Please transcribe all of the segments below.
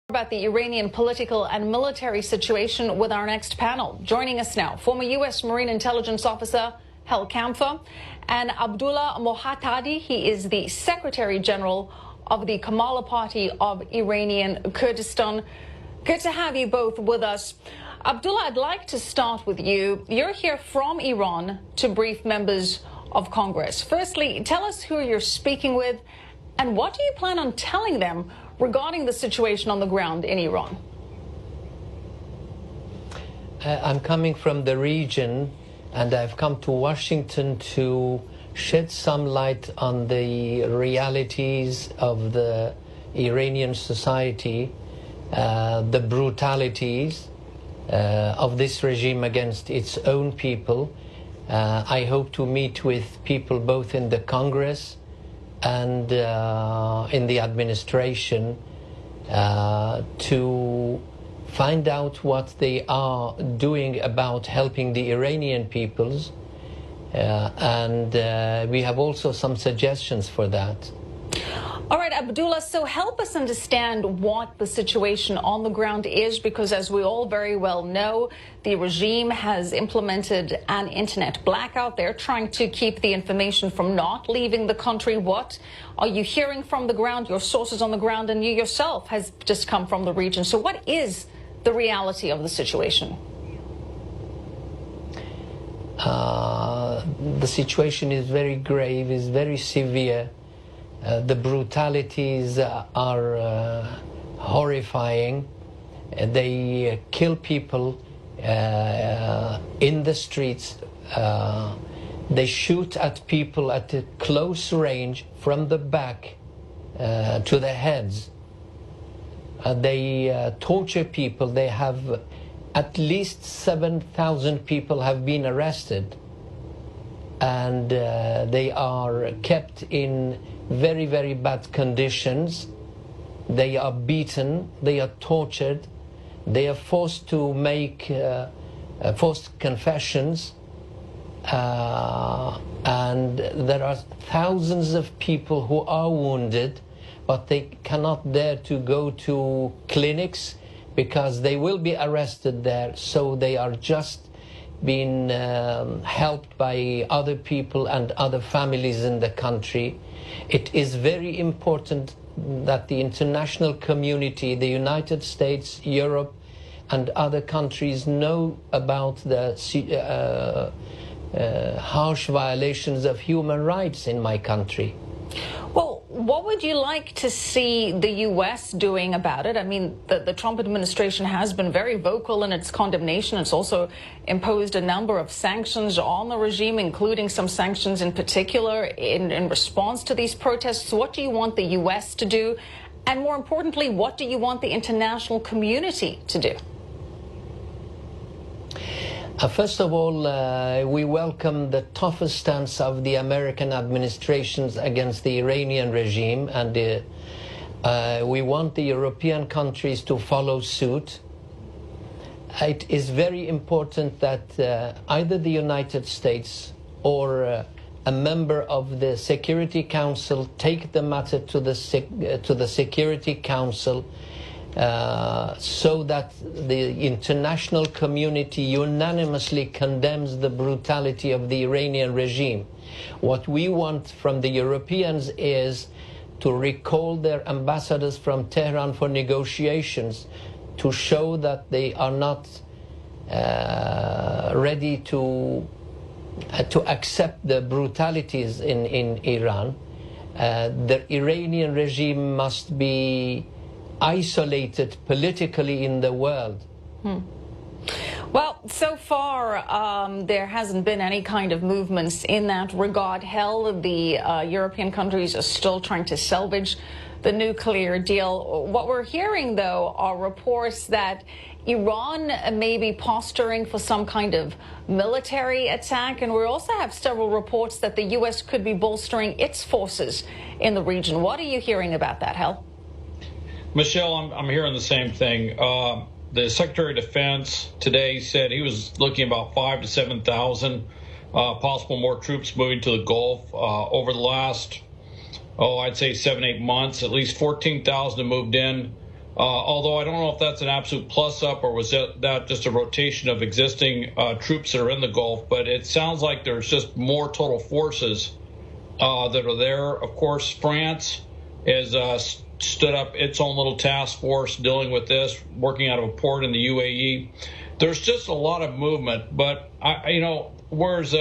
About the Iranian political and military situation with our next panel. Joining us now, former U.S. Marine Intelligence Officer Hel Kamfer and Abdullah Mohattadi. He is the Secretary General of the Koumەlە Party of Iranian Kurdistan. Good to have you both with us. Abdullah, I'd like to start with you. You're here from Iran to brief members of Congress. Firstly, tell us who you're speaking with and what do you plan on telling them regarding the situation on the ground in Iran? I'm coming from the region and I've come to Washington to shed some light on the realities of the Iranian society, the brutalities of this regime against its own people. I hope to meet with people both in the Congress and in the administration to find out what they are doing about helping the Iranian peoples, and we have also some suggestions for that. All right, Abdullah, so help us understand what the situation on the ground is, because as we all very well know, the regime has implemented an internet blackout. They're trying to keep the information from not leaving the country. What are you hearing from the ground, your sources on the ground, and you yourself has just come from the region? So what is the reality of the situation? The situation is very grave, is very severe. The brutalities are horrifying. They kill people in the streets. They shoot at people at a close range from the back to the heads. They torture people. They have at least 7,000 people have been arrested, and they are kept in very, very bad conditions. They are beaten, they are tortured, they are forced to make forced confessions, and there are thousands of people who are wounded, but they cannot dare to go to clinics because they will be arrested there, so they are just being helped by other people and other families in the country. It is very important that the international community, the United States, Europe, and other countries know about the harsh violations of human rights in my country. Well, what would you like to see the U.S. doing about it? I mean, the Trump administration has been very vocal in its condemnation. It's also imposed a number of sanctions on the regime, including some sanctions in particular in response to these protests. What do you want the U.S. to do? And more importantly, what do you want the international community to do? First of all, we welcome the toughest stance of the American administrations against the Iranian regime, and we want the European countries to follow suit. It is very important that either the United States or a member of the Security Council take the matter to the Security Council, so that the international community unanimously condemns the brutality of the Iranian regime. What we want from the Europeans is to recall their ambassadors from Tehran for negotiations, to show that they are not ready to accept the brutalities in Iran. The Iranian regime must be isolated politically in the world. Well, so far there hasn't been any kind of movements in that regard. The European countries are still trying to salvage the nuclear deal. What we're hearing, though, are reports that Iran may be posturing for some kind of military attack, and we also have several reports that the U.S. could be bolstering its forces in the region. What are you hearing about that, Hel? Michelle, I'm hearing the same thing. The Secretary of Defense today said he was looking about 5,000 to 7,000 possible more troops moving to the Gulf over the last, I'd say 7-8 months. At least 14,000 have moved in although I don't know if that's an absolute plus-up or was that just a rotation of existing troops that are in the Gulf, but it sounds like there's just more total forces that are there. Of course, France has stood up its own little task force dealing with this, working out of a port in the UAE. There's just a lot of movement, but whereas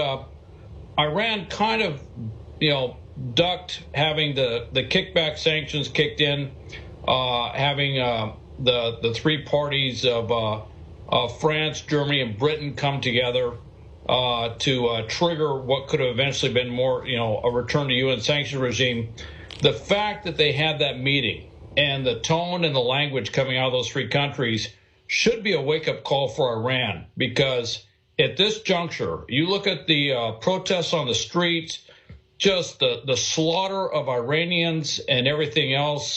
Iran kind of, ducked having the kickback sanctions kicked in, having the three parties of France, Germany, and Britain come together to trigger what could have eventually been more, a return to UN sanction regime. The fact that they had that meeting and the tone and the language coming out of those three countries should be a wake-up call for Iran, because at this juncture, you look at the protests on the streets, just the slaughter of Iranians and everything else,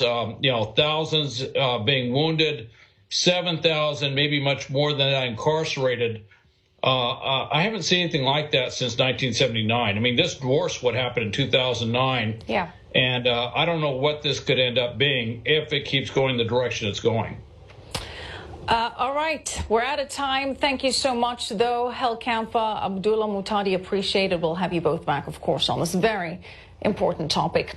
thousands being wounded, 7,000, maybe much more than that, incarcerated. I haven't seen anything like that since 1979. I mean, this dwarfs what happened in 2009. Yeah. And I don't know what this could end up being if it keeps going the direction it's going. All right, we're out of time. Thank you so much, though, Hel Kamfa, Abdullah Muhtadi. Appreciate it. We'll have you both back, of course, on this very important topic.